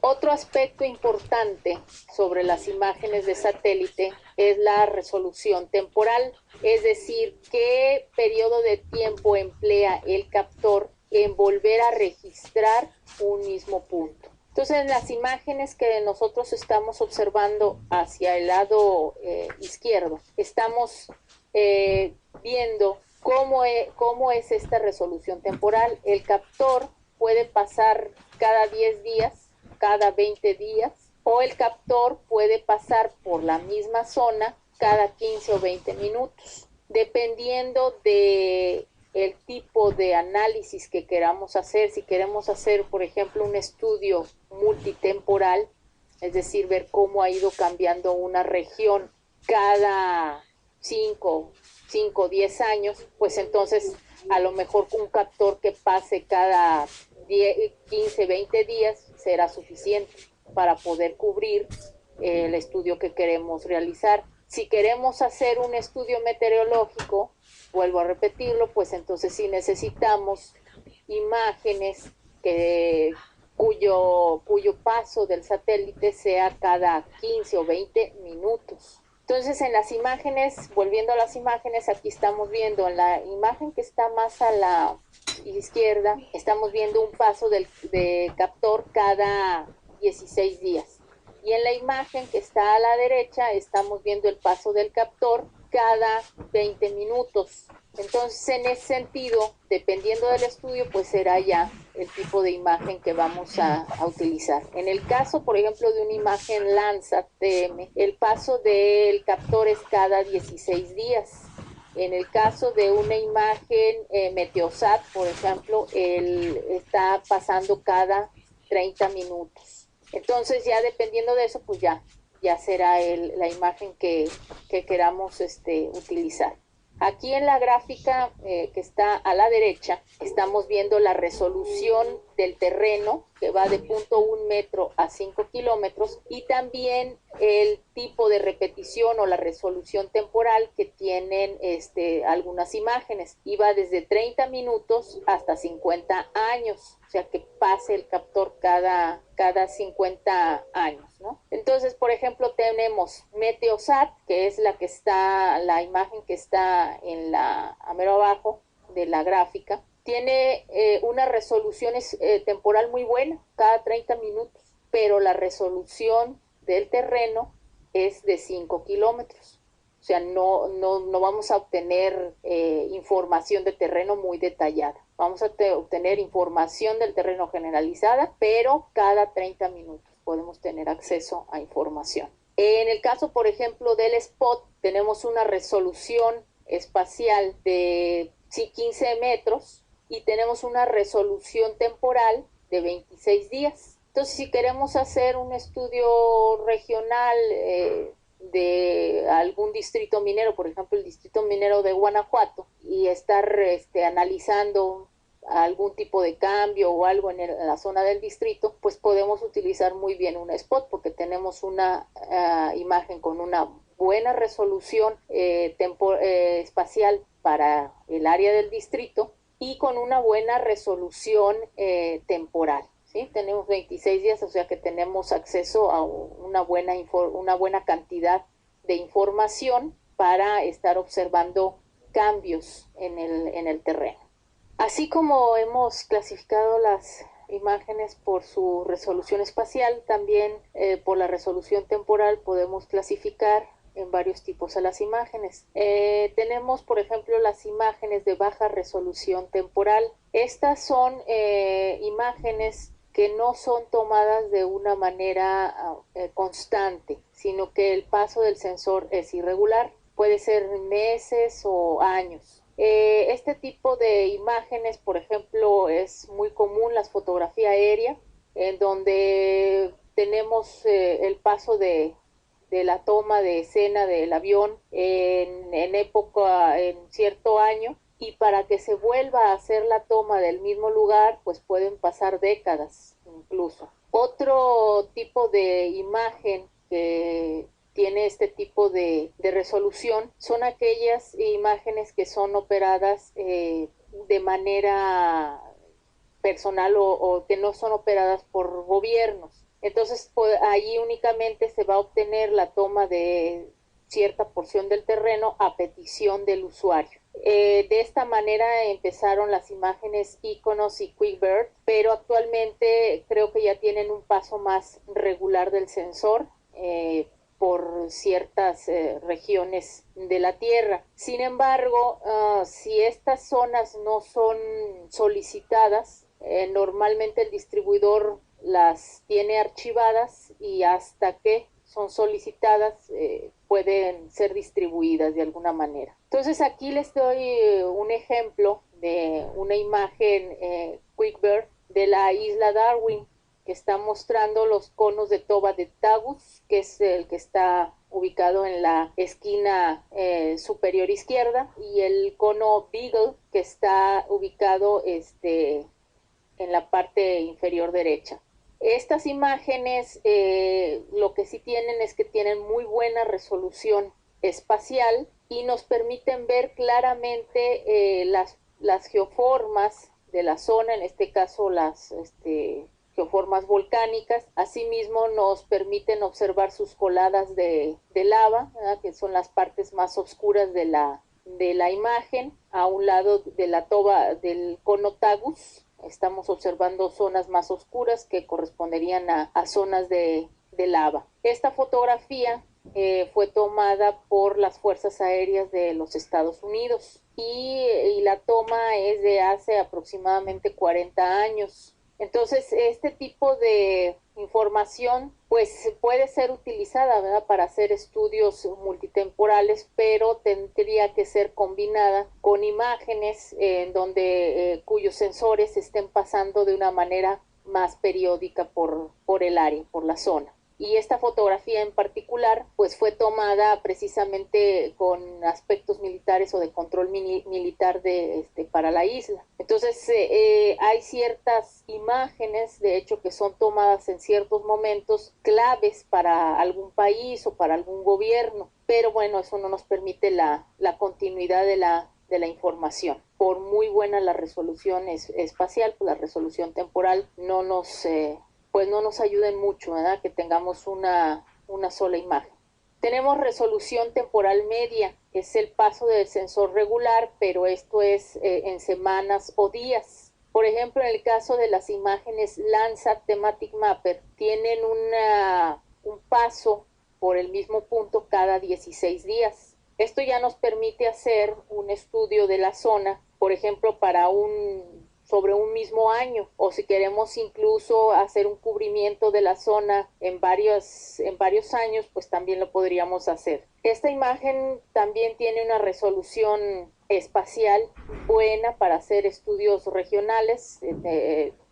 Otro aspecto importante sobre las imágenes de satélite es la resolución temporal, es decir, qué periodo de tiempo emplea el captor en volver a registrar un mismo punto. Entonces, las imágenes que nosotros estamos observando hacia el lado izquierdo, estamos viendo cómo es esta resolución temporal. El captor puede pasar cada 10 días, cada 20 días, o el captor puede pasar por la misma zona cada 15 o 20 minutos, dependiendo de el tipo de análisis que queramos hacer. Si queremos hacer, por ejemplo, un estudio multitemporal, es decir, ver cómo ha ido cambiando una región cada 5 o 10 años, pues entonces a lo mejor un captor que pase cada 10, 15, 20 días será suficiente para poder cubrir el estudio que queremos realizar. Si queremos hacer un estudio meteorológico, vuelvo a repetirlo, pues entonces sí necesitamos imágenes cuyo paso del satélite sea cada 15 o 20 minutos. Entonces, en las imágenes, volviendo a las imágenes, aquí estamos viendo en la imagen que está más a la izquierda, estamos viendo un paso de captor cada 16 días. Y en la imagen que está a la derecha, estamos viendo el paso del captor cada 20 minutos. Entonces, en ese sentido, dependiendo del estudio, pues será ya el tipo de imagen que vamos a utilizar. En el caso, por ejemplo, de una imagen Landsat TM, el paso del captor es cada 16 días. En el caso de una imagen Meteosat, por ejemplo, está pasando cada 30 minutos. Entonces, ya dependiendo de eso, pues ya será la imagen que queramos utilizar. Aquí en la gráfica que está a la derecha, estamos viendo la resolución del terreno, que va de 0.1 metro a 5 kilómetros, y también el tipo de repetición o la resolución temporal que tienen algunas imágenes. Y va desde 30 minutos hasta 50 años, o sea que pase el captor cada 50 años, ¿no? Entonces, por ejemplo, tenemos Meteosat, que es la imagen que está a mero abajo de la gráfica. Tiene una resolución temporal muy buena, cada 30 minutos, pero la resolución del terreno es de 5 kilómetros. O sea, no vamos a obtener información de terreno muy detallada. Vamos a obtener información del terreno generalizada, pero cada 30 minutos podemos tener acceso a información. En el caso, por ejemplo, del spot, tenemos una resolución espacial de 15 metros y tenemos una resolución temporal de 26 días. Entonces, si queremos hacer un estudio regional de algún distrito minero, por ejemplo, el distrito minero de Guanajuato, y estar analizando algún tipo de cambio o algo en la zona del distrito, pues podemos utilizar muy bien un spot porque tenemos una imagen con una buena resolución espacial para el área del distrito y con una buena resolución temporal. ¿Sí? Tenemos 26 días, o sea que tenemos acceso a una buena cantidad de información para estar observando cambios en el terreno. Así como hemos clasificado las imágenes por su resolución espacial, también por la resolución temporal podemos clasificar en varios tipos a las imágenes. Tenemos, por ejemplo, las imágenes de baja resolución temporal. Estas son imágenes que no son tomadas de una manera constante, sino que el paso del sensor es irregular, puede ser meses o años. Este tipo de imágenes, por ejemplo, es muy común la fotografía aérea, en donde tenemos el paso de la toma de escena del avión en cierto año, y para que se vuelva a hacer la toma del mismo lugar, pues pueden pasar décadas incluso. Otro tipo de imagen que tiene este tipo de resolución son aquellas imágenes que son operadas de manera personal o que no son operadas por gobiernos. Entonces, ahí únicamente se va a obtener la toma de cierta porción del terreno a petición del usuario. De esta manera empezaron las imágenes Iconos y QuickBird, pero actualmente creo que ya tienen un paso más regular del sensor por ciertas regiones de la Tierra. Sin embargo, si estas zonas no son solicitadas, normalmente el distribuidor las tiene archivadas y hasta que son solicitadas pueden ser distribuidas de alguna manera. Entonces aquí les doy un ejemplo de una imagen QuickBird de la isla Darwin, que está mostrando los conos de toba de Tagus, que es el que está ubicado en la esquina superior izquierda, y el cono Beagle, que está ubicado en la parte inferior derecha. Estas imágenes lo que sí tienen es que tienen muy buena resolución espacial y nos permiten ver claramente las geoformas de la zona, en este caso las geoformas volcánicas. Asimismo nos permiten observar sus coladas de lava, ¿verdad? Que son las partes más oscuras de la imagen. A un lado de la toba del cono Tagus estamos observando zonas más oscuras que corresponderían a zonas de lava. Esta fotografía fue tomada por las Fuerzas Aéreas de los Estados Unidos y la toma es de hace aproximadamente 40 años. Entonces, este tipo de información pues puede ser utilizada, ¿verdad?, para hacer estudios multitemporales, pero tendría que ser combinada con imágenes en donde cuyos sensores estén pasando de una manera más periódica por el área, por la zona. Y esta fotografía en particular pues fue tomada precisamente con aspectos militares o de control militar para la isla. Entonces hay ciertas imágenes, de hecho, que son tomadas en ciertos momentos claves para algún país o para algún gobierno, pero bueno, eso no nos permite la continuidad de la información. Por muy buena la resolución espacial, pues la resolución temporal no nos ayuden mucho, ¿verdad?, que tengamos una sola imagen. Tenemos resolución temporal media, que es el paso del sensor regular, pero esto es en semanas o días. Por ejemplo, en el caso de las imágenes Landsat Thematic Mapper, tienen un paso por el mismo punto cada 16 días. Esto ya nos permite hacer un estudio de la zona, por ejemplo, sobre un mismo año, o si queremos incluso hacer un cubrimiento de la zona en varios años, pues también lo podríamos hacer. Esta imagen también tiene una resolución espacial buena para hacer estudios regionales.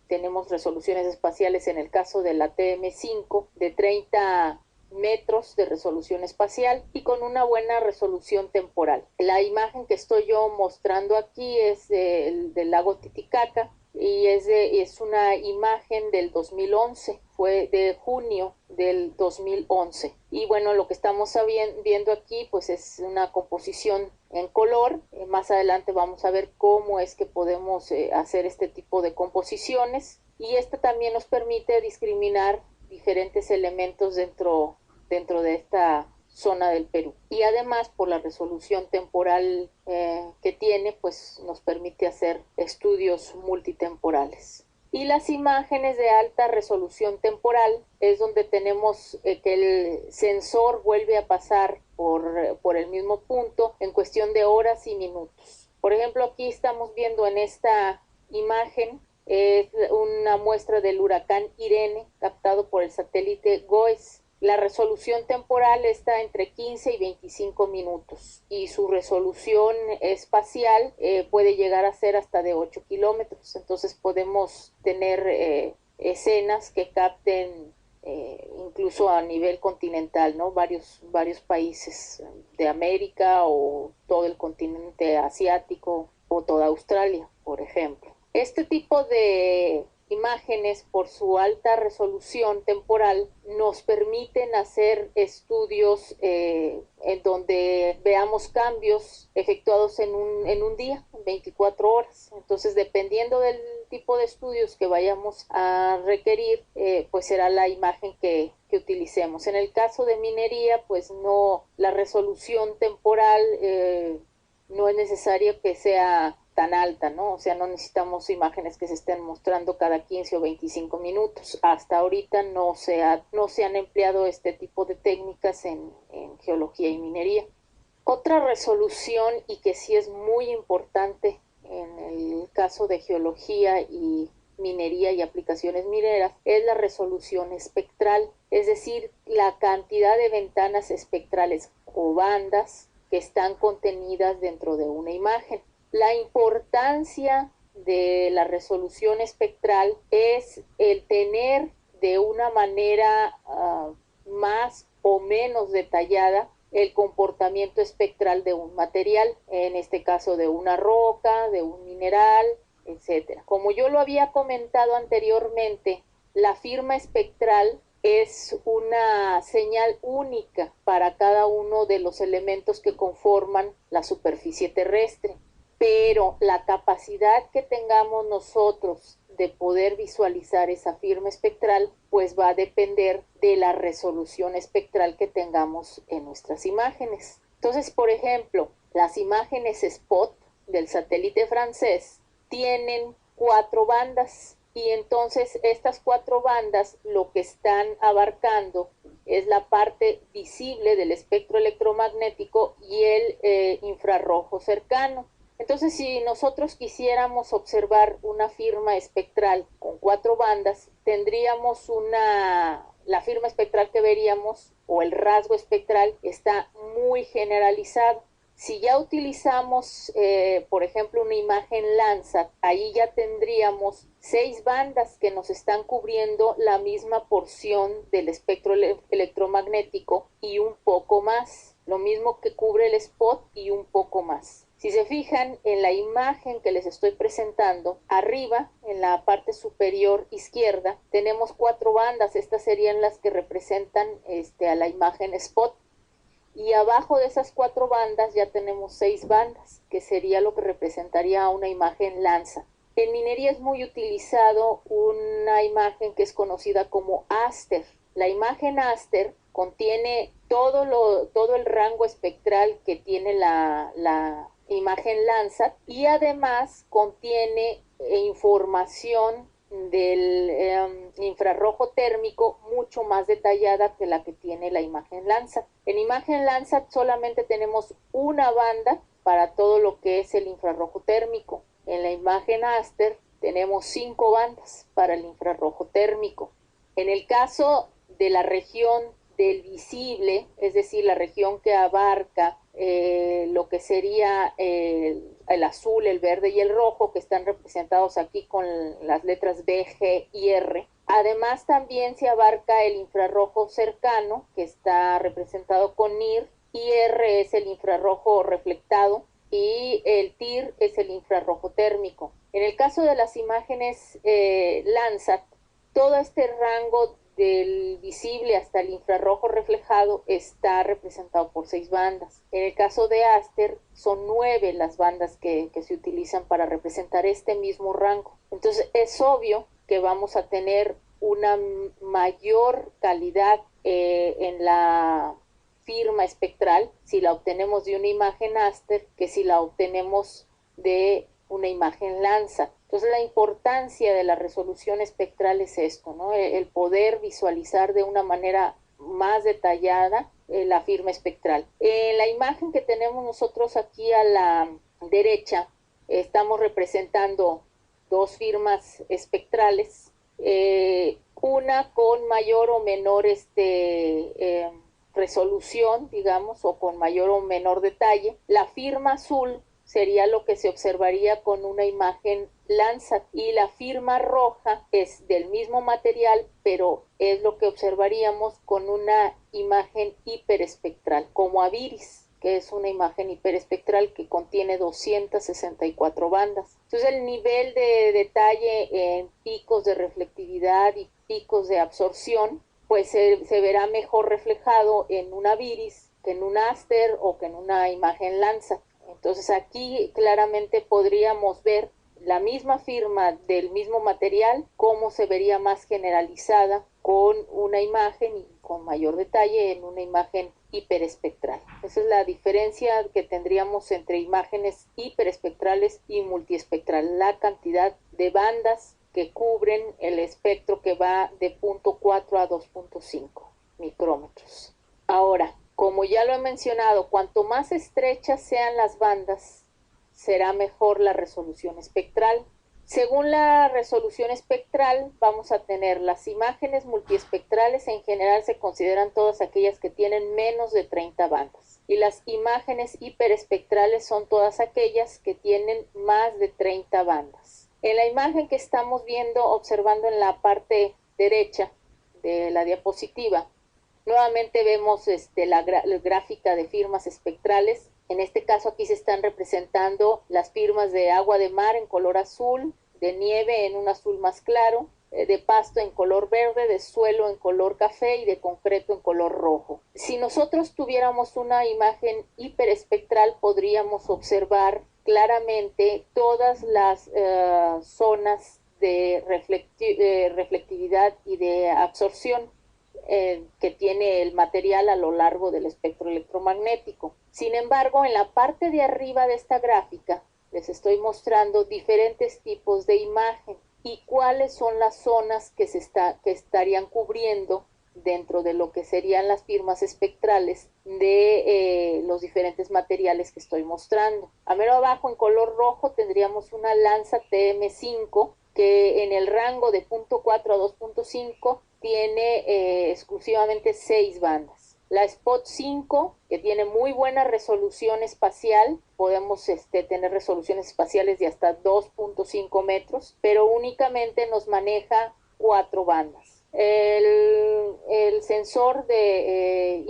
Tenemos resoluciones espaciales en el caso de la TM5 de 30 metros de resolución espacial y con una buena resolución temporal. La imagen que estoy yo mostrando aquí es del lago Titicaca y es una imagen del 2011, fue de junio del 2011. Y bueno, lo que estamos viendo aquí pues es una composición en color. Más adelante vamos a ver cómo es que podemos hacer este tipo de composiciones, y esto también nos permite discriminar diferentes elementos dentro de esta zona del Perú. Y además, por la resolución temporal que tiene, pues nos permite hacer estudios multitemporales. Y las imágenes de alta resolución temporal es donde tenemos que el sensor vuelve a pasar por el mismo punto en cuestión de horas y minutos. Por ejemplo, aquí estamos viendo en esta imagen es una muestra del huracán Irene captado por el satélite GOES. La resolución temporal está entre 15 y 25 minutos y su resolución espacial puede llegar a ser hasta de 8 kilómetros. Entonces podemos tener escenas que capten incluso a nivel continental, ¿no? Varios países de América o todo el continente asiático o toda Australia, por ejemplo. Este tipo de imágenes, por su alta resolución temporal, nos permiten hacer estudios en donde veamos cambios efectuados en un día, en 24 horas. Entonces, dependiendo del tipo de estudios que vayamos a requerir, pues será la imagen que utilicemos. En el caso de minería, pues no, la resolución temporal no es necesario que sea tan alta, ¿no? O sea, no necesitamos imágenes que se estén mostrando cada 15 o 25 minutos. Hasta ahorita no se han empleado este tipo de técnicas en geología y minería. Otra resolución, y que sí es muy importante en el caso de geología y minería y aplicaciones mineras, es la resolución espectral, es decir, la cantidad de ventanas espectrales o bandas que están contenidas dentro de una imagen. La importancia de la resolución espectral es el tener de una manera más o menos detallada el comportamiento espectral de un material, en este caso de una roca, de un mineral, etcétera. Como yo lo había comentado anteriormente, la firma espectral es una señal única para cada uno de los elementos que conforman la superficie terrestre, pero la capacidad que tengamos nosotros de poder visualizar esa firma espectral, pues va a depender de la resolución espectral que tengamos en nuestras imágenes. Entonces, por ejemplo, las imágenes spot del satélite francés tienen 4 bandas, y entonces estas 4 bandas lo que están abarcando es la parte visible del espectro electromagnético y el infrarrojo cercano. Entonces, si nosotros quisiéramos observar una firma espectral con 4 bandas, tendríamos la firma espectral que veríamos, o el rasgo espectral, está muy generalizado. Si ya utilizamos, por ejemplo, una imagen Landsat, ahí ya tendríamos 6 bandas que nos están cubriendo la misma porción del espectro electromagnético y un poco más. Lo mismo que cubre el spot y un poco más. Si se fijan en la imagen que les estoy presentando, arriba, en la parte superior izquierda, tenemos 4 bandas. Estas serían las que representan a la imagen spot. Y abajo de esas 4 bandas ya tenemos 6 bandas, que sería lo que representaría una imagen Landsat. En minería es muy utilizado una imagen que es conocida como Aster. La imagen Aster contiene todo el rango espectral que tiene la imagen Landsat, y además contiene información del infrarrojo térmico mucho más detallada que la que tiene la imagen Landsat. En imagen Landsat solamente tenemos una banda para todo lo que es el infrarrojo térmico. En la imagen Aster tenemos 5 bandas para el infrarrojo térmico. En el caso de la región del visible, es decir, la región que abarca lo que sería el azul, el verde y el rojo, que están representados aquí con las letras B, G y R. Además, también se abarca el infrarrojo cercano, que está representado con NIR, IR es el infrarrojo reflectado y el TIR es el infrarrojo térmico. En el caso de las imágenes Landsat, todo este rango del visible hasta el infrarrojo reflejado está representado por 6 bandas. En el caso de Aster son 9 las bandas que se utilizan para representar este mismo rango. Entonces es obvio que vamos a tener una mayor calidad en la firma espectral si la obtenemos de una imagen Aster que si la obtenemos de una imagen Landsat. Entonces la importancia de la resolución espectral es esto, ¿no? El poder visualizar de una manera más detallada la firma espectral. En la imagen que tenemos nosotros aquí a la derecha, estamos representando 2 firmas espectrales, una con mayor o menor resolución, digamos, o con mayor o menor detalle. La firma azul sería lo que se observaría con una imagen Landsat, y la firma roja es del mismo material, pero es lo que observaríamos con una imagen hiperespectral, como Aviris. que es una imagen hiperespectral que contiene 264 bandas. Entonces el nivel de detalle en picos de reflectividad y picos de absorción, pues se verá mejor reflejado en una Viris que en un Aster o que en una imagen Landsat. Entonces aquí claramente podríamos ver la misma firma del mismo material, cómo se vería más generalizada con una imagen y con mayor detalle en una imagen hiperespectral. Esa es la diferencia que tendríamos entre imágenes hiperespectrales y multiespectral, la cantidad de bandas que cubren el espectro que va de 0.4 a 2.5 micrómetros. Ahora, como ya lo he mencionado, cuanto más estrechas sean las bandas, será mejor la resolución espectral. Según la resolución espectral, vamos a tener las imágenes multiespectrales, en general se consideran todas aquellas que tienen menos de 30 bandas. Y las imágenes hiperespectrales son todas aquellas que tienen más de 30 bandas. En la imagen que estamos viendo, observando en la parte derecha de la diapositiva, nuevamente vemos la gráfica de firmas espectrales. En este caso aquí se están representando las firmas de agua de mar en color azul, de nieve en un azul más claro, de pasto en color verde, de suelo en color café y de concreto en color rojo. Si nosotros tuviéramos una imagen hiperespectral, podríamos observar claramente todas las zonas de reflectividad y de absorción que tiene el material a lo largo del espectro electromagnético. Sin embargo, en la parte de arriba de esta gráfica les estoy mostrando diferentes tipos de imagen y cuáles son las zonas que estarían cubriendo dentro de lo que serían las firmas espectrales de los diferentes materiales que estoy mostrando. A mero abajo en color rojo tendríamos una Landsat TM5 que en el rango de 0.4 a 2.5 tiene exclusivamente 6 bandas. La Spot 5, que tiene muy buena resolución espacial, podemos tener resoluciones espaciales de hasta 2.5 metros, pero únicamente nos maneja 4 bandas. El sensor de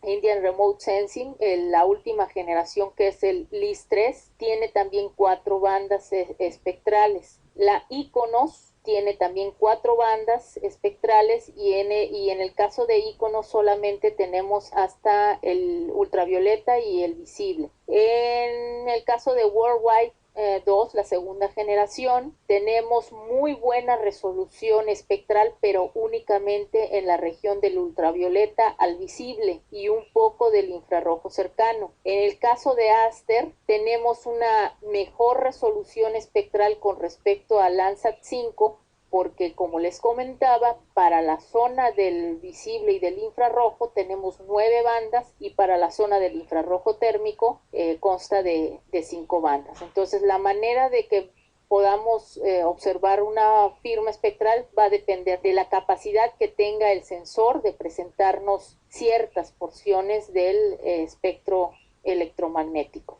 Indian Remote Sensing, la última generación que es el LIS-3, tiene también 4 bandas espectrales. La Iconos tiene también 4 bandas espectrales y en el caso de Iconos solamente tenemos hasta el ultravioleta y el visible. En el caso de Worldwide 2, la segunda generación, tenemos muy buena resolución espectral, pero únicamente en la región del ultravioleta al visible y un poco del infrarrojo cercano. En el caso de Aster, tenemos una mejor resolución espectral con respecto a Landsat 5, porque como les comentaba, para la zona del visible y del infrarrojo tenemos 9 bandas y para la zona del infrarrojo térmico consta de 5 bandas. Entonces la manera de que podamos observar una firma espectral va a depender de la capacidad que tenga el sensor de presentarnos ciertas porciones del espectro electromagnético.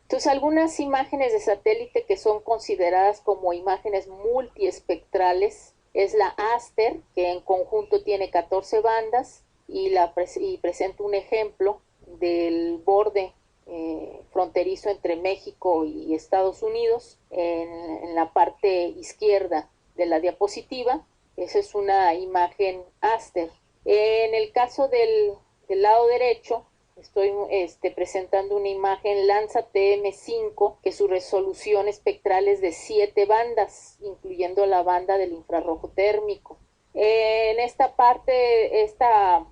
Entonces, algunas imágenes de satélite que son consideradas como imágenes multiespectrales es la Aster, que en conjunto tiene 14 bandas y presenta un ejemplo del borde fronterizo entre México y Estados Unidos en la parte izquierda de la diapositiva. Esa es una imagen Aster. En el caso del lado derecho, estoy presentando una imagen Landsat TM5 que su resolución espectral es de 7 bandas, incluyendo la banda del infrarrojo térmico. En esta parte, esta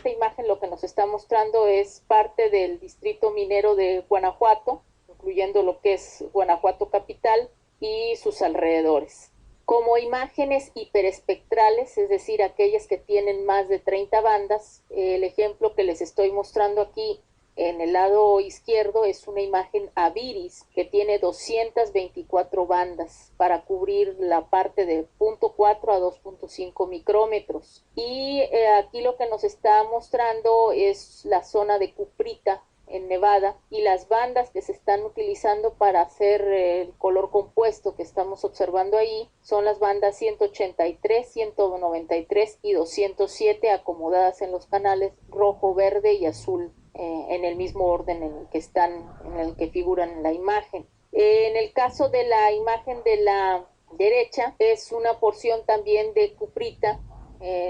imagen lo que nos está mostrando es parte del distrito minero de Guanajuato, incluyendo lo que es Guanajuato capital y sus alrededores. Como imágenes hiperespectrales, es decir, aquellas que tienen más de 30 bandas, el ejemplo que les estoy mostrando aquí en el lado izquierdo es una imagen Aviris que tiene 224 bandas para cubrir la parte de 0.4 a 2.5 micrómetros. Y aquí lo que nos está mostrando es la zona de Cuprita en Nevada y las bandas que se están utilizando para hacer el color compuesto que estamos observando ahí son las bandas 183, 193 y 207 acomodadas en los canales rojo, verde y azul en el mismo orden en el que están, en el que figuran en la imagen. En el caso de la imagen de la derecha, es una porción también de cuprita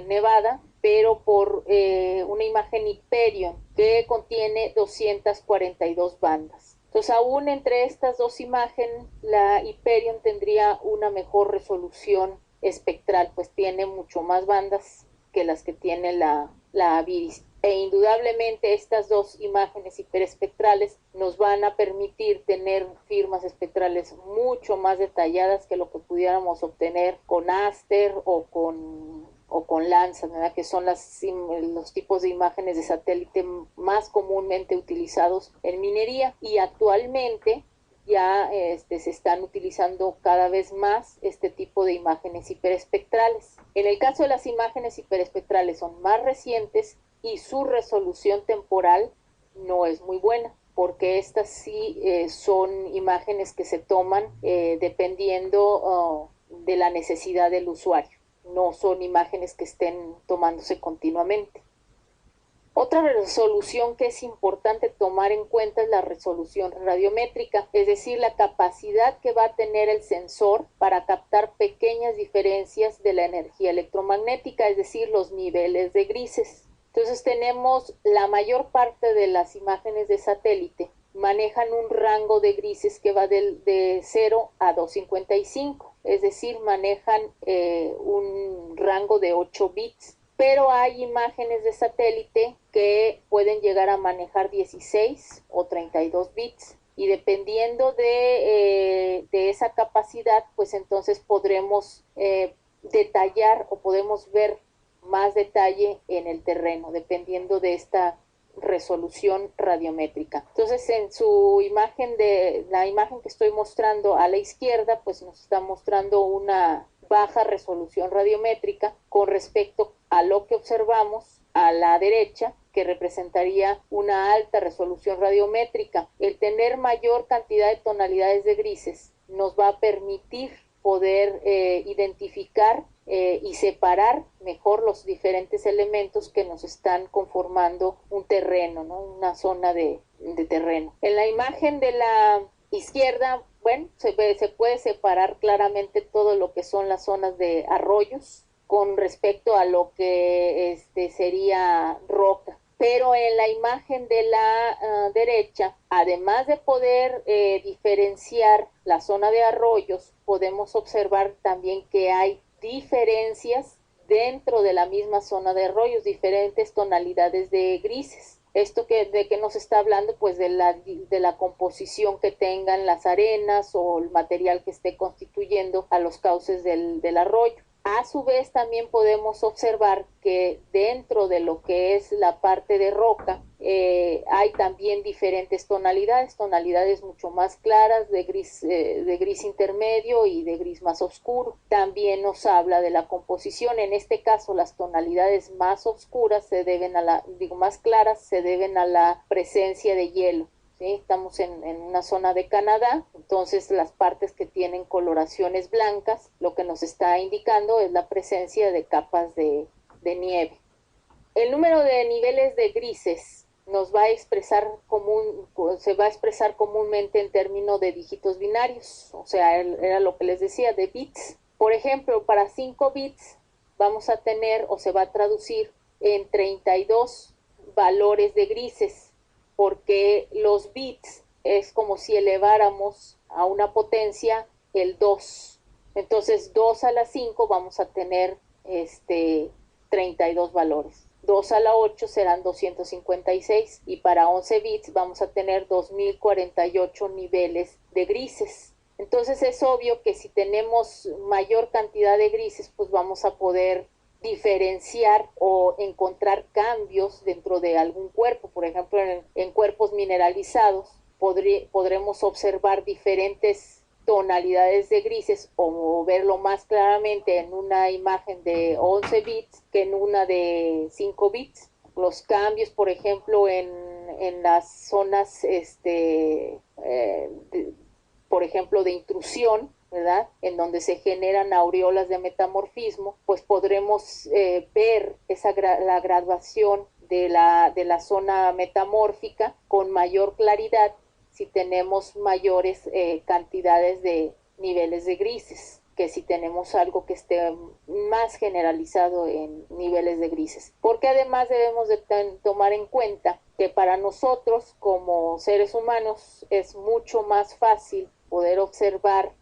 nevada, pero por una imagen Hyperion que contiene 242 bandas. Entonces, aún entre estas dos imágenes, la Hyperion tendría una mejor resolución espectral, pues tiene mucho más bandas que las que tiene la Viris. E indudablemente estas dos imágenes hiperespectrales nos van a permitir tener firmas espectrales mucho más detalladas que lo que pudiéramos obtener con Aster o con Landsat, ¿verdad? Que son los tipos de imágenes de satélite más comúnmente utilizados en minería, y actualmente ya se están utilizando cada vez más este tipo de imágenes hiperespectrales. En el caso de las imágenes hiperespectrales son más recientes y su resolución temporal no es muy buena, porque estas sí son imágenes que se toman dependiendo de la necesidad del usuario, no son imágenes que estén tomándose continuamente. Otra resolución que es importante tomar en cuenta es la resolución radiométrica, es decir, la capacidad que va a tener el sensor para captar pequeñas diferencias de la energía electromagnética, es decir, los niveles de grises. Entonces tenemos la mayor parte de las imágenes de satélite manejan un rango de grises que va de 0 a 255, es decir, manejan un rango de 8 bits. Pero hay imágenes de satélite que pueden llegar a manejar 16 o 32 bits. Y dependiendo de esa capacidad, pues entonces podremos detallar o podemos ver más detalle en el terreno, dependiendo de esta resolución radiométrica. Entonces, en su imagen la imagen que estoy mostrando a la izquierda, pues nos está mostrando una baja resolución radiométrica con respecto a lo que observamos a la derecha, que representaría una alta resolución radiométrica. El tener mayor cantidad de tonalidades de grises nos va a permitir poder identificar y separar mejor los diferentes elementos que nos están conformando un terreno, ¿no? Una zona de terreno. En la imagen de la izquierda, bueno, se puede separar claramente todo lo que son las zonas de arroyos con respecto a lo que sería roca. Pero en la imagen de la derecha, además de poder diferenciar la zona de arroyos, podemos observar también que hay diferencias dentro de la misma zona de arroyos, diferentes tonalidades de grises. ¿Esto de qué nos está hablando? Pues de la composición que tengan las arenas o el material que esté constituyendo a los cauces del arroyo. A su vez, también podemos observar que dentro de lo que es la parte de roca hay también diferentes tonalidades mucho más claras, de gris intermedio y de gris más oscuro. También nos habla de la composición. En este caso, las tonalidades más oscuras más claras se deben a la presencia de hielo. ¿Sí? Estamos en una zona de Canadá, entonces las partes que tienen coloraciones blancas, lo que nos está indicando es la presencia de capas de nieve. El número de niveles de grises se va a expresar comúnmente en términos de dígitos binarios, o sea, era lo que les decía, de bits. Por ejemplo, para 5 bits vamos a tener, o se va a traducir en 32 valores de grises, porque los bits es como si eleváramos a una potencia el 2. Entonces, 2 a la 5 vamos a tener 32 valores. 2 a la 8 serán 256 y para 11 bits vamos a tener 2048 niveles de grises. Entonces es obvio que si tenemos mayor cantidad de grises, pues vamos a poder diferenciar o encontrar cambios dentro de algún cuerpo. Por ejemplo, en cuerpos mineralizados podremos observar diferentes tonalidades de grises o verlo más claramente en una imagen de 11 bits que en una de 5 bits. Los cambios, por ejemplo, en las zonas, por ejemplo, de intrusión, ¿verdad? En donde se generan aureolas de metamorfismo, pues podremos ver la graduación de la zona metamórfica con mayor claridad si tenemos mayores cantidades de niveles de grises, que si tenemos algo que esté más generalizado en niveles de grises. Porque además debemos de tomar en cuenta que para nosotros como seres humanos es mucho más fácil poder observar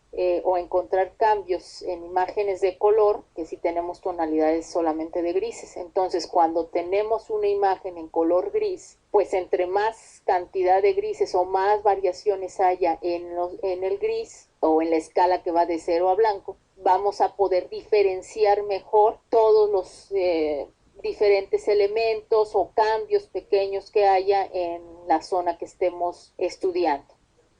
o encontrar cambios en imágenes de color que si tenemos tonalidades solamente de grises. Entonces, cuando tenemos una imagen en color gris, pues entre más cantidad de grises o más variaciones haya en el gris o en la escala que va de 0 a blanco, vamos a poder diferenciar mejor todos los diferentes elementos o cambios pequeños que haya en la zona que estemos estudiando.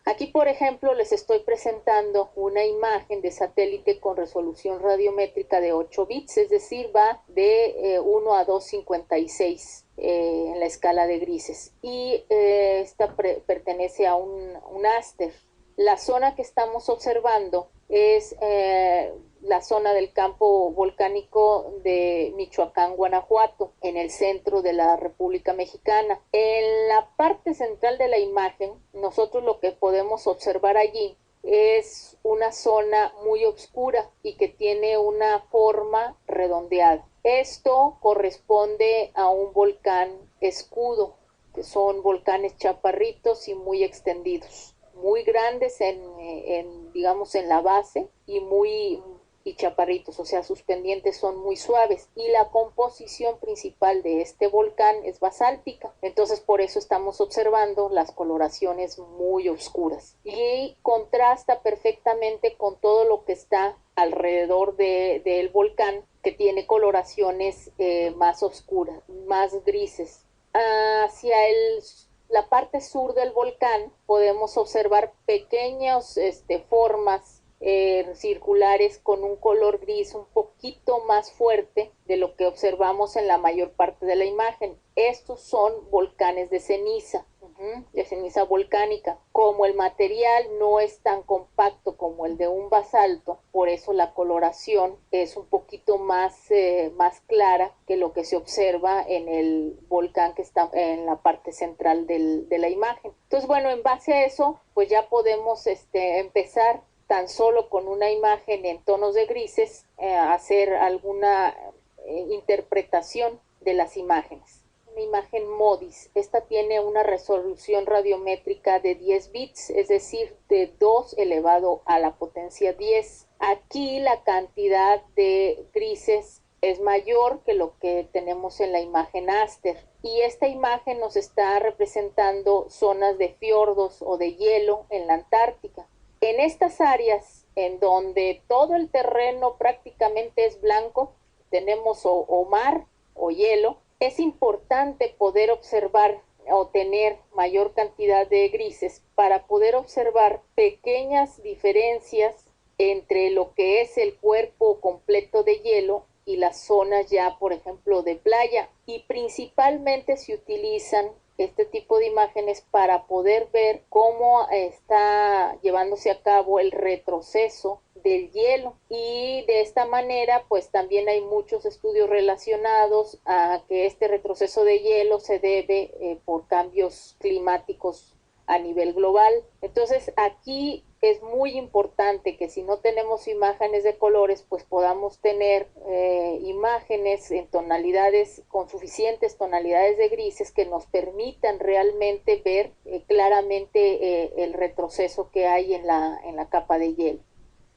Aquí, por ejemplo, les estoy presentando una imagen de satélite con resolución radiométrica de 8 bits, es decir, va de 1 a 256 en la escala de grises. Y esta pertenece a un áster. La zona que estamos observando es la zona del campo volcánico de Michoacán, Guanajuato, en el centro de la República Mexicana. En la parte central de la imagen, nosotros lo que podemos observar allí es una zona muy oscura y que tiene una forma redondeada. Esto corresponde a un volcán escudo, que son volcanes chaparritos y muy extendidos, muy grandes digamos en la base y chaparritos, o sea, sus pendientes son muy suaves y la composición principal de este volcán es basáltica. Entonces, por eso estamos observando las coloraciones muy oscuras y contrasta perfectamente con todo lo que está alrededor del volcán, que tiene coloraciones más oscuras, más grises. Hacia la parte sur del volcán podemos observar pequeñas formas circulares con un color gris un poquito más fuerte de lo que observamos en la mayor parte de la imagen. Estos son volcanes de ceniza volcánica. Como el material no es tan compacto como el de un basalto, por eso la coloración es un poquito más clara que lo que se observa en el volcán que está en la parte central de la imagen. Entonces, bueno, en base a eso, pues ya podemos empezar tan solo con una imagen en tonos de grises, hacer alguna interpretación de las imágenes. Una imagen MODIS, esta tiene una resolución radiométrica de 10 bits, es decir, de 2 elevado a la potencia 10. Aquí la cantidad de grises es mayor que lo que tenemos en la imagen Aster. Y esta imagen nos está representando zonas de fiordos o de hielo en la Antártica. En estas áreas en donde todo el terreno prácticamente es blanco, tenemos o mar o hielo, es importante poder observar o tener mayor cantidad de grises para poder observar pequeñas diferencias entre lo que es el cuerpo completo de hielo y las zonas ya, por ejemplo, de playa. Y principalmente se utilizan este tipo de imágenes para poder ver cómo está llevándose a cabo el retroceso del hielo, y de esta manera pues también hay muchos estudios relacionados a que este retroceso de hielo se debe por cambios climáticos a nivel global. Entonces aquí es muy importante que si no tenemos imágenes de colores, pues podamos tener imágenes en tonalidades, con suficientes tonalidades de grises que nos permitan realmente ver claramente el retroceso que hay en la capa de hielo.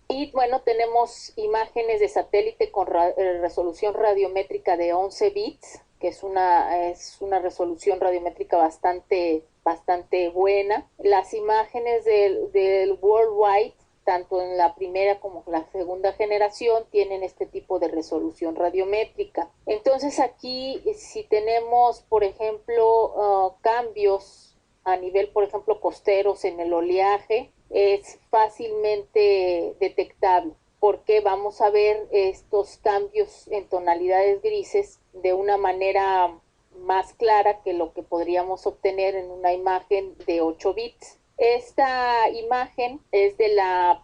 Y bueno, tenemos imágenes de satélite con resolución radiométrica de 11 bits, que es una resolución radiométrica bastante buena. Las imágenes del Worldwide, tanto en la primera como la segunda generación, tienen este tipo de resolución radiométrica. Entonces aquí, si tenemos, por ejemplo, cambios a nivel, por ejemplo, costeros en el oleaje, es fácilmente detectable, porque vamos a ver estos cambios en tonalidades grises de una manera más clara que lo que podríamos obtener en una imagen de 8 bits. Esta imagen es de la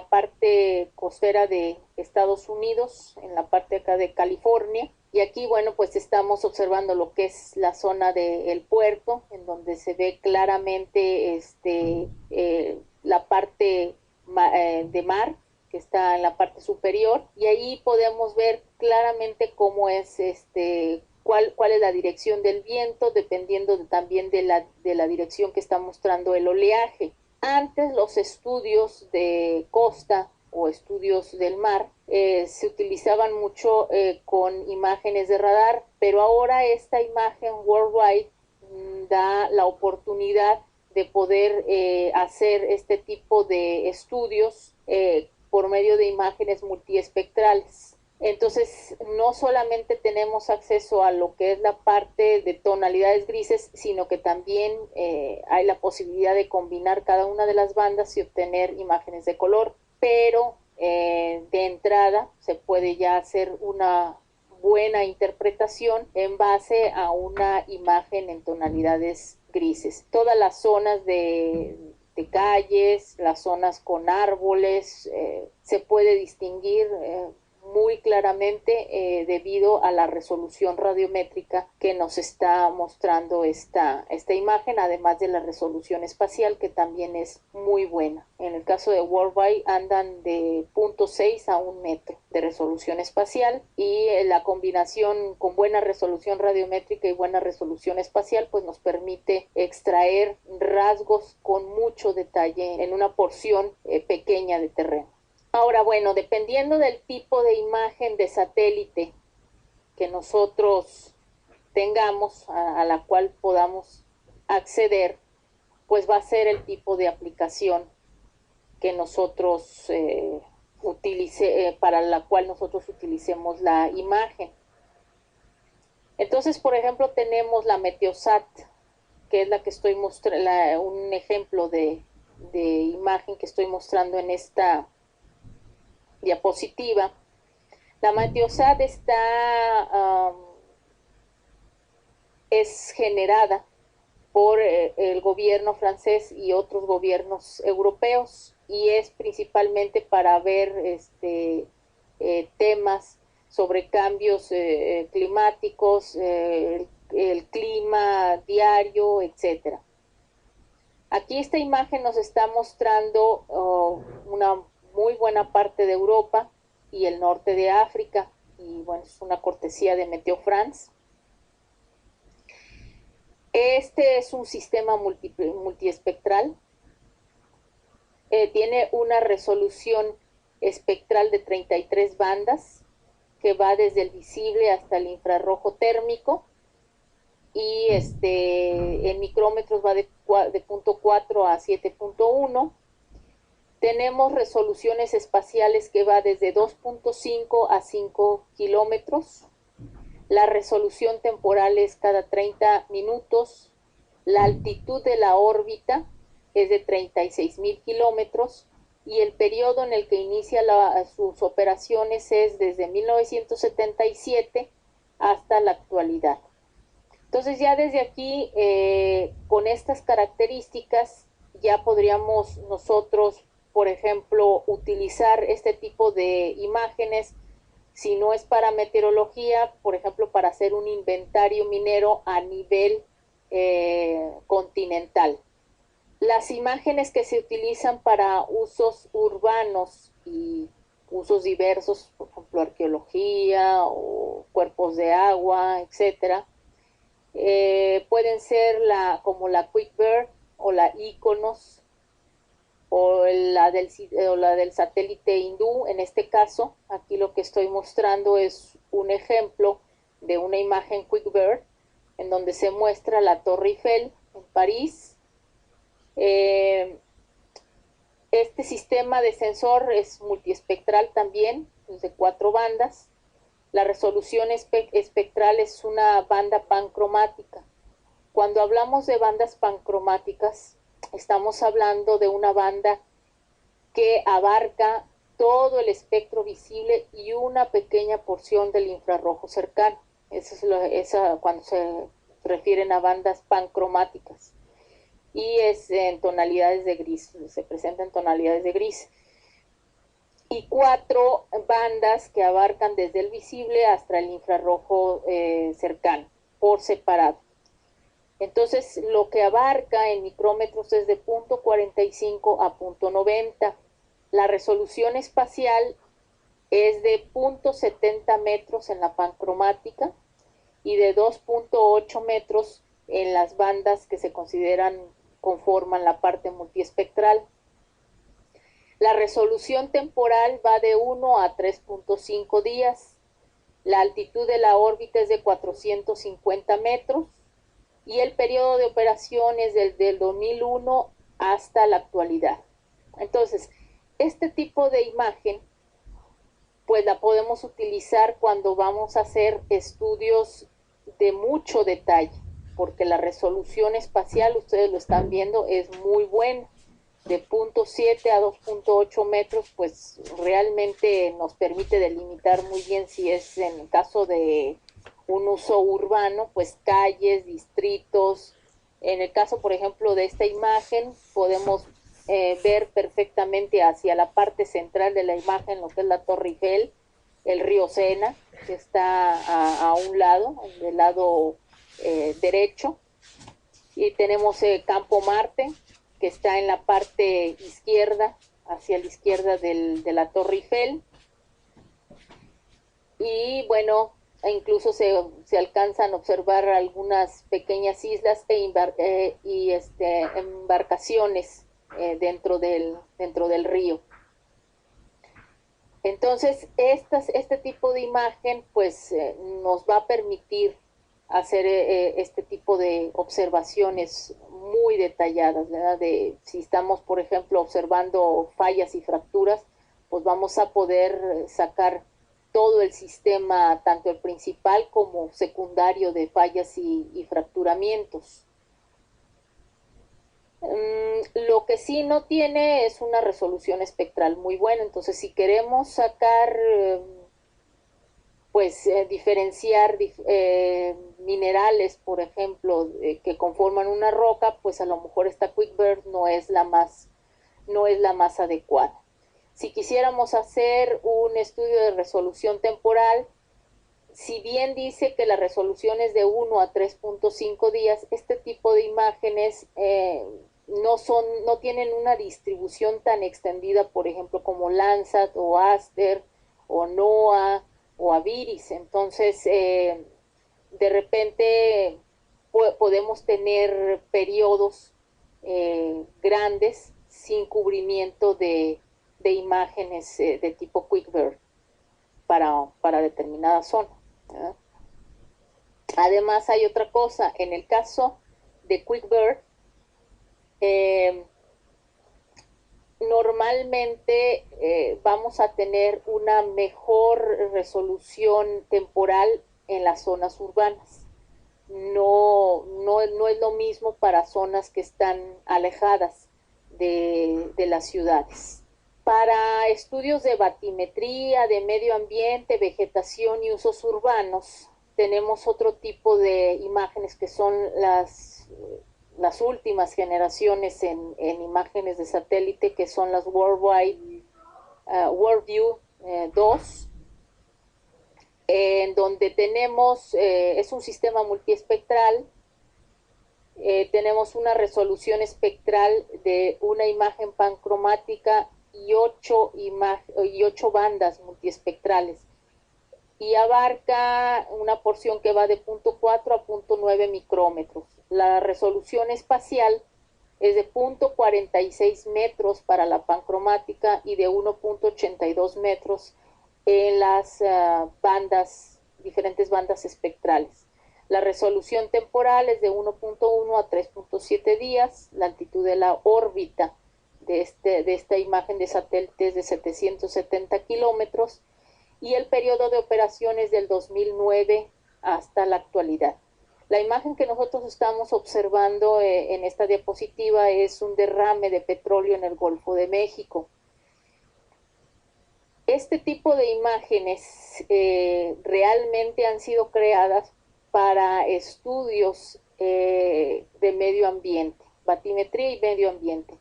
parte costera de Estados Unidos, en la parte acá de California. Y aquí, bueno, pues estamos observando lo que es la zona del puerto, en donde se ve claramente la parte de mar, que está en la parte superior, y ahí podemos ver claramente cómo es cuál es la dirección del viento, dependiendo también de la dirección que está mostrando el oleaje. Antes los estudios de costa o estudios del mar se utilizaban mucho con imágenes de radar, pero ahora esta imagen worldwide da la oportunidad de poder hacer este tipo de estudios por medio de imágenes multiespectrales. Entonces, no solamente tenemos acceso a lo que es la parte de tonalidades grises, sino que también hay la posibilidad de combinar cada una de las bandas y obtener imágenes de color, pero de entrada se puede ya hacer una buena interpretación en base a una imagen en tonalidades grises. Todas las zonas de calles, las zonas con árboles, se puede distinguir muy claramente debido a la resolución radiométrica que nos está mostrando esta imagen, además de la resolución espacial, que también es muy buena. En el caso de Worldwide andan de 0.6 a 1 metro de resolución espacial, y la combinación con buena resolución radiométrica y buena resolución espacial pues nos permite extraer rasgos con mucho detalle en una porción pequeña de terreno. Ahora, bueno, dependiendo del tipo de imagen de satélite que nosotros tengamos, a la cual podamos acceder, pues va a ser el tipo de aplicación que nosotros para la cual nosotros utilicemos la imagen. Entonces, por ejemplo, tenemos la Meteosat, que es la que estoy mostrando, un ejemplo de imagen que estoy mostrando en esta diapositiva. La Meteosat es generada por el gobierno francés y otros gobiernos europeos, y es principalmente para ver temas sobre cambios climáticos, el clima diario, etcétera. Aquí esta imagen nos está mostrando una muy buena parte de Europa y el norte de África, y bueno, es una cortesía de Meteo France. Este es un sistema multiespectral. Tiene una resolución espectral de 33 bandas, que va desde el visible hasta el infrarrojo térmico, y en micrómetros va de 0.4 a 7.1. Tenemos resoluciones espaciales que va desde 2.5 a 5 kilómetros. La resolución temporal es cada 30 minutos. La altitud de la órbita es de 36.000 kilómetros, y el periodo en el que inicia sus operaciones es desde 1977 hasta la actualidad. Entonces ya desde aquí, con estas características, ya podríamos nosotros, por ejemplo, utilizar este tipo de imágenes, si no es para meteorología, por ejemplo, para hacer un inventario minero a nivel continental. Las imágenes que se utilizan para usos urbanos y usos diversos, por ejemplo, arqueología o cuerpos de agua, etcétera, pueden ser como la QuickBird o la Iconos o la del satélite hindú. En este caso, aquí lo que estoy mostrando es un ejemplo de una imagen QuickBird en donde se muestra la Torre Eiffel en París. Este sistema de sensor es multiespectral también, es de 4 bandas. La resolución espectral es una banda pancromática. Cuando hablamos de bandas pancromáticas, estamos hablando de una banda que abarca todo el espectro visible y una pequeña porción del infrarrojo cercano. Eso es cuando se refieren a bandas pancromáticas. y es en tonalidades de gris, se presenta en tonalidades de gris. Y 4 bandas que abarcan desde el visible hasta el infrarrojo cercano, por separado. Entonces, lo que abarca en micrómetros es de 0.45 a 0.90. La resolución espacial es de 0.70 metros en la pancromática y de 2.8 metros en las bandas que se conforman la parte multiespectral. La resolución temporal va de 1 a 3.5 días. La altitud de la órbita es de 450 metros y el periodo de operación es desde el 2001 hasta la actualidad. Entonces, este tipo de imagen pues la podemos utilizar cuando vamos a hacer estudios de mucho detalle, porque la resolución espacial, ustedes lo están viendo, es muy buena. De 0.7 a 2.8 metros, pues realmente nos permite delimitar muy bien si es en el caso de un uso urbano, pues calles, distritos. En el caso, por ejemplo, de esta imagen, podemos ver perfectamente hacia la parte central de la imagen lo que es la Torre Eiffel, el río Sena, que está a un lado, del lado derecho, y tenemos el Campo Marte, que está en la parte izquierda, hacia la izquierda de la Torre Eiffel. Y bueno, incluso se alcanzan a observar algunas pequeñas islas y embarcaciones dentro del río. Entonces, este tipo de imagen pues nos va a permitir hacer este tipo de observaciones muy detalladas, ¿verdad? Si estamos, por ejemplo, observando fallas y fracturas, pues vamos a poder sacar todo el sistema, tanto el principal como secundario de fallas y fracturamientos. Lo que sí no tiene es una resolución espectral muy buena, entonces si queremos sacar, pues diferenciar minerales, por ejemplo, que conforman una roca, pues a lo mejor esta QuickBird no es la más adecuada. Si quisiéramos hacer un estudio de resolución temporal, si bien dice que la resolución es de 1 a 3.5 días, este tipo de imágenes no tienen una distribución tan extendida, por ejemplo, como Landsat o Aster o NOAA o Aviris. Entonces, de repente podemos tener periodos grandes sin cubrimiento de imágenes de tipo QuickBird para determinada zona. ¿Eh? Además hay otra cosa, en el caso de QuickBird, normalmente vamos a tener una mejor resolución temporal en las zonas urbanas. No es lo mismo para zonas que están alejadas de las ciudades. Para estudios de batimetría, de medio ambiente, vegetación y usos urbanos, tenemos otro tipo de imágenes que son las últimas generaciones en imágenes de satélite, que son las WorldView 2, en donde tenemos, es un sistema multiespectral, tenemos una resolución espectral de una imagen pancromática y 8 bandas multiespectrales, y abarca una porción que va de 0.4 a 0.9 micrómetros. La resolución espacial es de 0.46 metros para la pancromática y de 1.82 metros en las diferentes bandas espectrales. La resolución temporal es de 1.1 a 3.7 días, la altitud de la órbita de esta imagen de satélite es de 770 kilómetros, y el periodo de operación es del 2009 hasta la actualidad. La imagen que nosotros estamos observando en esta diapositiva es un derrame de petróleo en el Golfo de México. Este tipo de imágenes realmente han sido creadas para estudios de medio ambiente. batimetría y medio ambiente.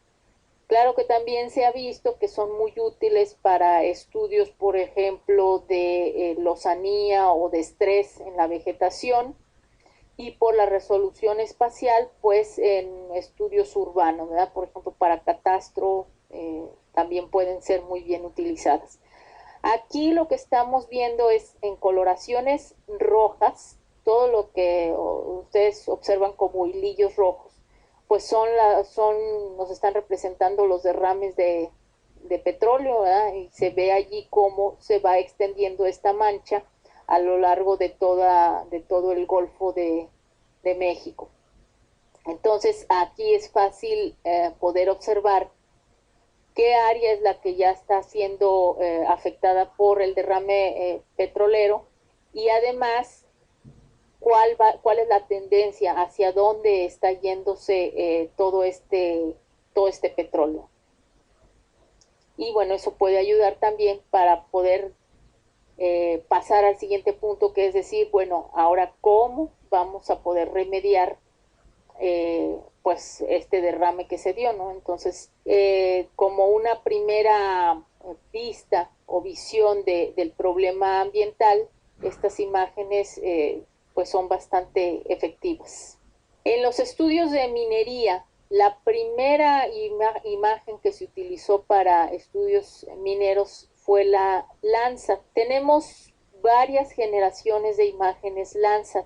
Claro que también se ha visto que son muy útiles para estudios, por ejemplo, de lozanía o de estrés en la vegetación, y por la resolución espacial, pues en estudios urbanos, ¿verdad? Por ejemplo, para catastro también pueden ser muy bien utilizadas. Aquí lo que estamos viendo es en coloraciones rojas, todo lo que ustedes observan como hilillos rojos, pues nos están representando los derrames de petróleo, ¿verdad? Y se ve allí cómo se va extendiendo esta mancha a lo largo de todo el Golfo de México. Entonces aquí es fácil poder observar qué área es la que ya está siendo afectada por el derrame petrolero, y además cuál es la tendencia, hacia dónde está yéndose todo este petróleo. Y bueno, eso puede ayudar también para poder pasar al siguiente punto, que es decir, bueno, ahora cómo vamos a poder remediar pues este derrame que se dio, ¿no? Entonces, como una primera vista o visión del problema ambiental, estas imágenes pues son bastante efectivas. En los estudios de minería, la primera imagen que se utilizó para estudios mineros fue la Landsat. Tenemos varias generaciones de imágenes Landsat.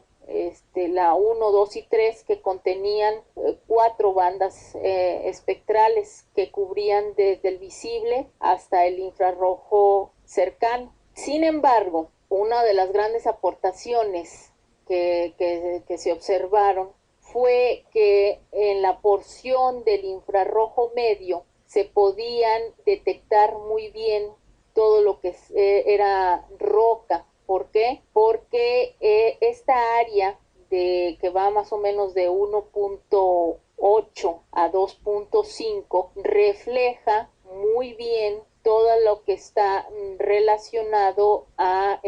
La 1, 2 y 3, que contenían 4 bandas espectrales que cubrían desde el visible hasta el infrarrojo cercano. Sin embargo, una de las grandes aportaciones que se observaron fue que en la porción del infrarrojo medio se podían detectar muy bien todo lo que era roca. ¿Por qué? Porque esta área que va más o menos de 1.8 a 2.5 refleja muy bien todo lo que está relacionado a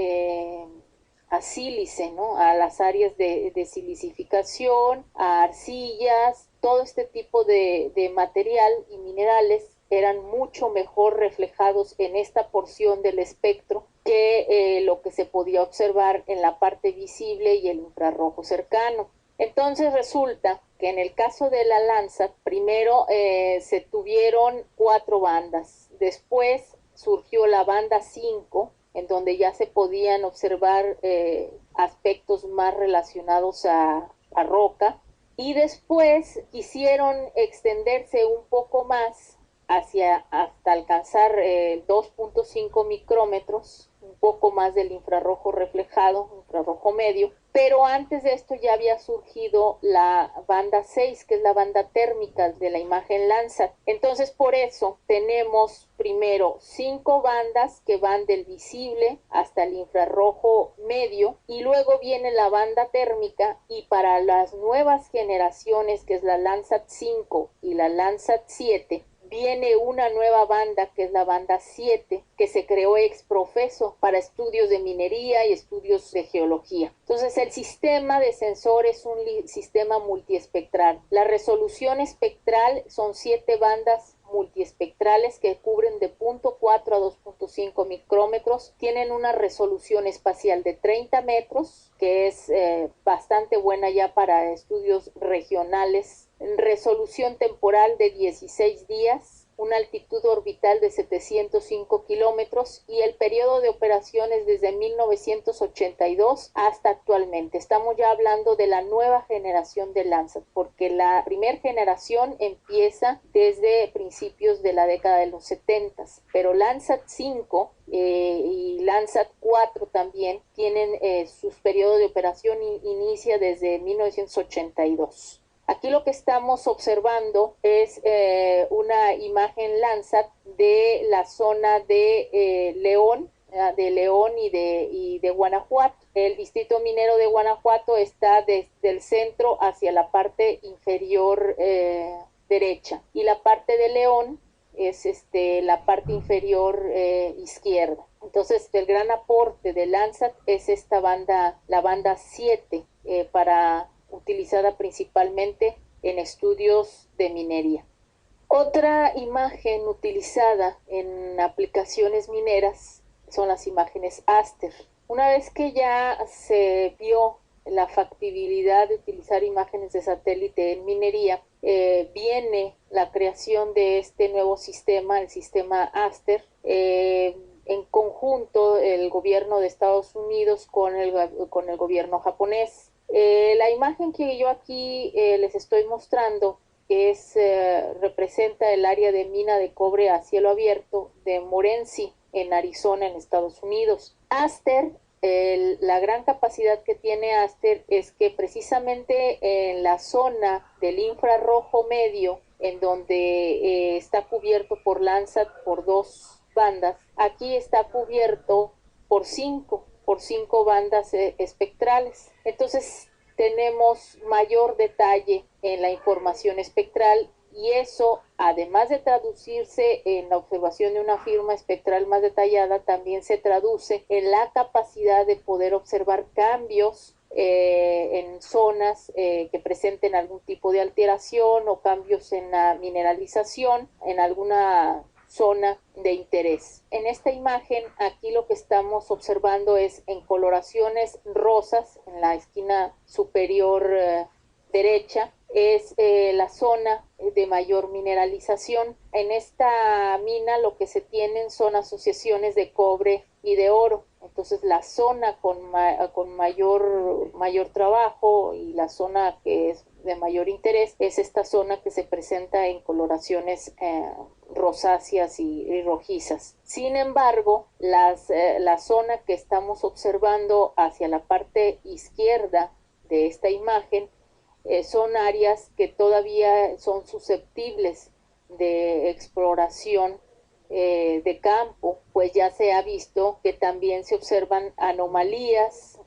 sílice, ¿no? A las áreas de silicificación, a arcillas, todo este tipo de material y minerales eran mucho mejor reflejados en esta porción del espectro que lo que se podía observar en la parte visible y el infrarrojo cercano. Entonces resulta que en el caso de la Landsat, primero se tuvieron 4 bandas, después surgió la banda 5, en donde ya se podían observar aspectos más relacionados a roca, y después quisieron extenderse un poco más hasta alcanzar 2.5 micrómetros, un poco más del infrarrojo reflejado, infrarrojo medio, pero antes de esto ya había surgido la banda 6, que es la banda térmica de la imagen Landsat. Entonces, por eso tenemos primero 5 bandas que van del visible hasta el infrarrojo medio, y luego viene la banda térmica, y para las nuevas generaciones, que es la Landsat 5 y la Landsat 7, viene una nueva banda, que es la banda 7, que se creó ex profeso para estudios de minería y estudios de geología. Entonces, el sistema de sensor es un sistema multiespectral. La resolución espectral son 7 bandas multiespectrales que cubren de 0.4 a 2.5 micrómetros, tienen una resolución espacial de 30 metros, que es bastante buena ya para estudios regionales, resolución temporal de 16 días, una altitud orbital de 705 kilómetros, y el periodo de operaciones desde 1982 hasta actualmente. Estamos ya hablando de la nueva generación de Landsat, porque la primera generación empieza desde principios de la década de los 70, pero Landsat 5 y Landsat 4 también tienen sus periodos de operación inicia desde 1982. Aquí lo que estamos observando es una imagen Landsat de la zona de León y de Guanajuato. El distrito minero de Guanajuato está desde el centro hacia la parte inferior derecha, y la parte de León es la parte inferior izquierda. Entonces, el gran aporte de Landsat es esta banda, la banda 7, utilizada principalmente en estudios de minería. Otra imagen utilizada en aplicaciones mineras son las imágenes Aster. Una vez que ya se vio la factibilidad de utilizar imágenes de satélite en minería, viene la creación de este nuevo sistema, el sistema Aster, en conjunto el gobierno de Estados Unidos con el gobierno japonés. La imagen que yo aquí les estoy mostrando representa el área de mina de cobre a cielo abierto de Morenci, en Arizona, en Estados Unidos. Aster, la gran capacidad que tiene Aster es que precisamente en la zona del infrarrojo medio, en donde está cubierto por Landsat por 2 bandas, aquí está cubierto por cinco bandas espectrales. Entonces tenemos mayor detalle en la información espectral, y eso, además de traducirse en la observación de una firma espectral más detallada, también se traduce en la capacidad de poder observar cambios en zonas que presenten algún tipo de alteración o cambios en la mineralización en alguna zona de interés. En esta imagen, aquí lo que estamos observando es en coloraciones rosas, en la esquina superior derecha, es la zona de mayor mineralización. En esta mina lo que se tienen son asociaciones de cobre y de oro. Entonces la zona con mayor trabajo y la zona que es de mayor interés es esta zona que se presenta en coloraciones rosáceas y rojizas. Sin embargo, la zona que estamos observando hacia la parte izquierda de esta imagen son áreas que todavía son susceptibles de exploración de campo, pues ya se ha visto que también se observan anomalías,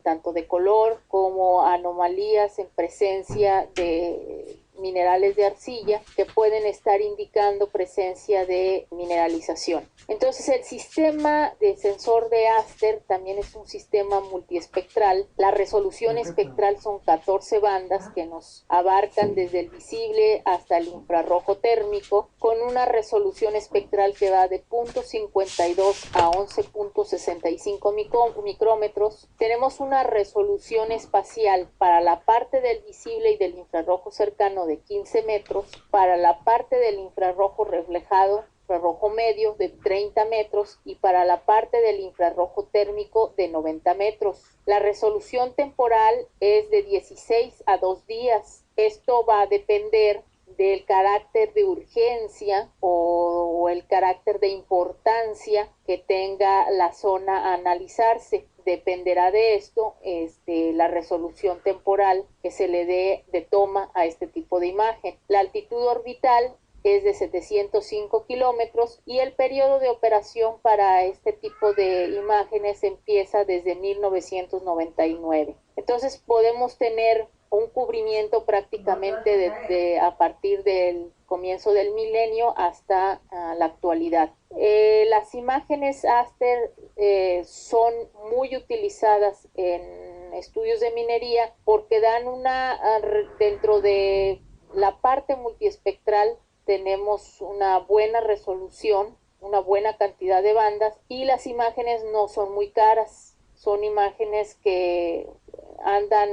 tanto de color como anomalías en presencia de minerales de arcilla que pueden estar indicando presencia de mineralización. Entonces el sistema de sensor de Aster también es un sistema multiespectral. La resolución espectral son 14 bandas que nos abarcan desde el visible hasta el infrarrojo térmico, con una resolución espectral que va de 0.52 a 11.65 micrómetros. Tenemos una resolución espacial para la parte del visible y del infrarrojo cercano de 15 metros, para la parte del infrarrojo reflejado, infrarrojo medio, de 30 metros, y para la parte del infrarrojo térmico de 90 metros. La resolución temporal es de 16 a 2 días. Esto va a depender del carácter de urgencia o el carácter de importancia que tenga la zona a analizarse. Dependerá de esto la resolución temporal que se le dé de toma a este tipo de imagen. La altitud orbital es de 705 kilómetros y el periodo de operación para este tipo de imágenes empieza desde 1999. Entonces podemos tener un cubrimiento prácticamente a partir del comienzo del milenio hasta la actualidad. Las imágenes Aster son muy utilizadas en estudios de minería porque dan dentro de la parte multiespectral tenemos una buena resolución, una buena cantidad de bandas, y las imágenes no son muy caras. Son imágenes que andan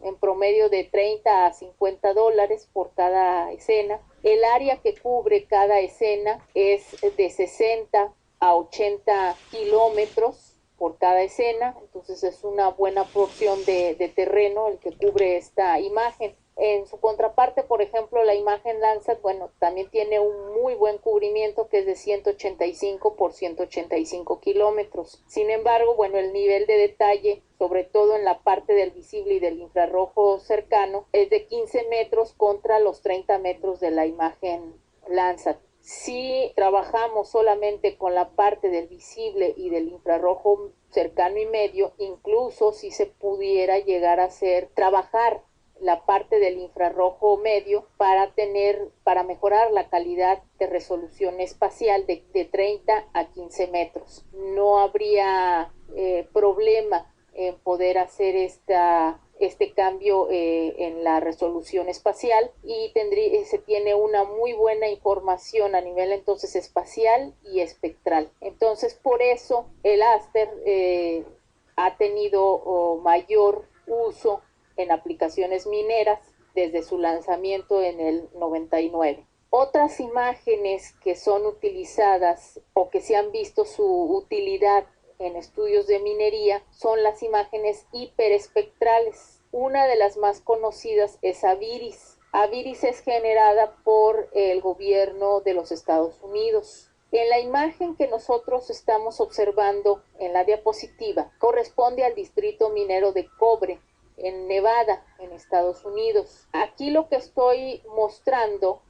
en promedio de 30 a 50 dólares por cada escena. El área que cubre cada escena es de 60 a 80 kilómetros por cada escena, entonces es una buena porción de terreno el que cubre esta imagen. En su contraparte, por ejemplo, la imagen Landsat, bueno, también tiene un muy buen cubrimiento que es de 185 por 185 kilómetros. Sin embargo, bueno, el nivel de detalle, sobre todo en la parte del visible y del infrarrojo cercano, es de 15 metros contra los 30 metros de la imagen Landsat. Si trabajamos solamente con la parte del visible y del infrarrojo cercano y medio, incluso si se pudiera llegar a trabajar la parte del infrarrojo medio para mejorar la calidad de resolución espacial de 30 a 15 metros. No habría problema en poder hacer este este cambio en la resolución espacial y se tiene una muy buena información a nivel entonces espacial y espectral. Entonces por eso el Aster ha tenido mayor uso en aplicaciones mineras desde su lanzamiento en el 99. Otras imágenes que son utilizadas o que se han visto su utilidad en estudios de minería son las imágenes hiperespectrales. Una de las más conocidas es AVIRIS. AVIRIS es generada por el gobierno de los Estados Unidos. En la imagen que nosotros estamos observando en la diapositiva corresponde al distrito minero de cobre en Nevada, en Estados Unidos. Aquí lo que estoy mostrando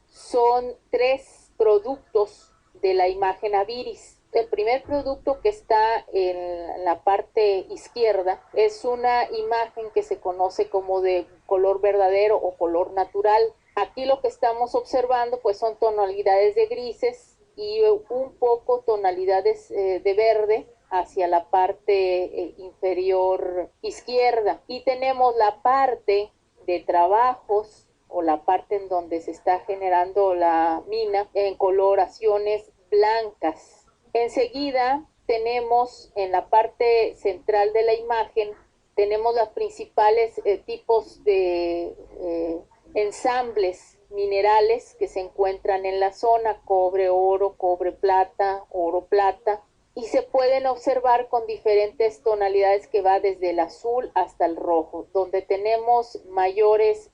son 3 productos de la imagen AVIRIS. El primer producto que está en la parte izquierda es una imagen que se conoce como de color verdadero o color natural. Aquí lo que estamos observando pues son tonalidades de grises y un poco tonalidades de verde hacia la parte inferior izquierda. Y tenemos la parte de trabajos o la parte en donde se está generando la mina en coloraciones blancas. Enseguida tenemos en la parte central de la imagen, tenemos los principales tipos de ensambles minerales que se encuentran en la zona: cobre, oro, cobre, plata, oro, plata, y se pueden observar con diferentes tonalidades que va desde el azul hasta el rojo, donde tenemos mayores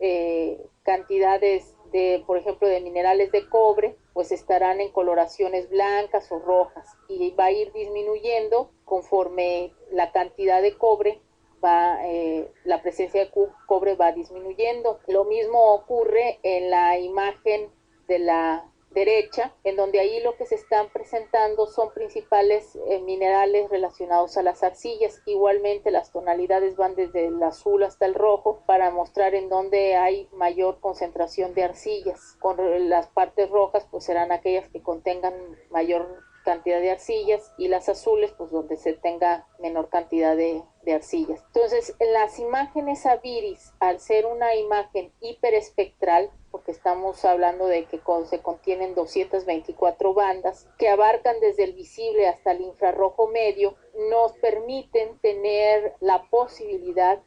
cantidades de, por ejemplo, de minerales de cobre, pues estarán en coloraciones blancas o rojas, y va a ir disminuyendo conforme la cantidad de cobre la presencia de cobre va disminuyendo. Lo mismo ocurre en la imagen de la derecha, en donde ahí lo que se están presentando son principales minerales relacionados a las arcillas. Igualmente las tonalidades van desde el azul hasta el rojo para mostrar en donde hay mayor concentración de arcillas. Con las partes rojas pues serán aquellas que contengan mayor cantidad de arcillas, y las azules pues donde se tenga menor cantidad de arcillas. Entonces las imágenes AVIRIS, al ser una imagen hiperespectral, porque estamos hablando de que se contienen 224 bandas que abarcan desde el visible hasta el infrarrojo medio, nos permiten tener la posibilidad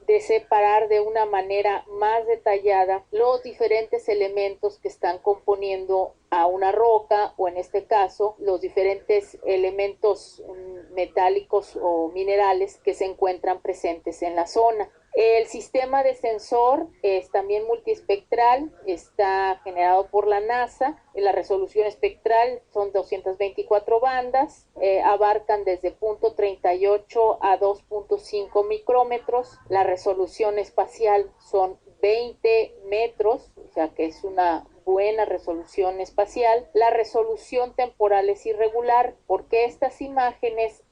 de separar de una manera más detallada los diferentes elementos que están componiendo a una roca, o en este caso los diferentes elementos metálicos o minerales que se encuentran presentes en la zona. El sistema de sensor es también multiespectral, está generado por la NASA. La resolución espectral son 224 bandas, abarcan desde 0.38 a 2.5 micrómetros. La resolución espacial son 20 metros, o sea que es una buena resolución espacial. La resolución temporal es irregular porque estas imágenes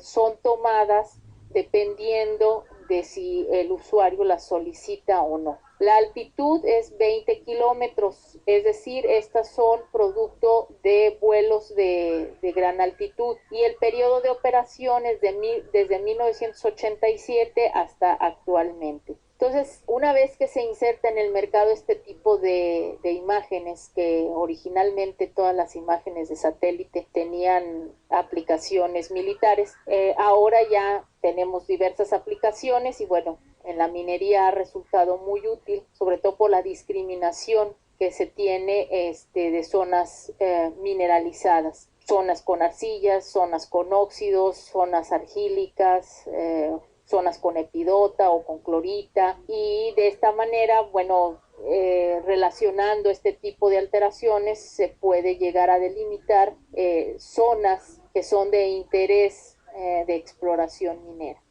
son tomadas dependiendo de si el usuario la solicita o no. La altitud es 20 kilómetros, es decir, estas son producto de vuelos de gran altitud, y el periodo de operaciones desde 1987 hasta actualmente. Entonces, una vez que se inserta en el mercado este tipo de imágenes, que originalmente todas las imágenes de satélite tenían aplicaciones militares, ahora ya tenemos diversas aplicaciones, y bueno, en la minería ha resultado muy útil, sobre todo por la discriminación que se tiene de zonas mineralizadas. Zonas con arcillas, zonas con óxidos, zonas argílicas, zonas con epidota o con clorita, y de esta manera, bueno, relacionando este tipo de alteraciones se puede llegar a delimitar zonas que son de interés de exploración minera.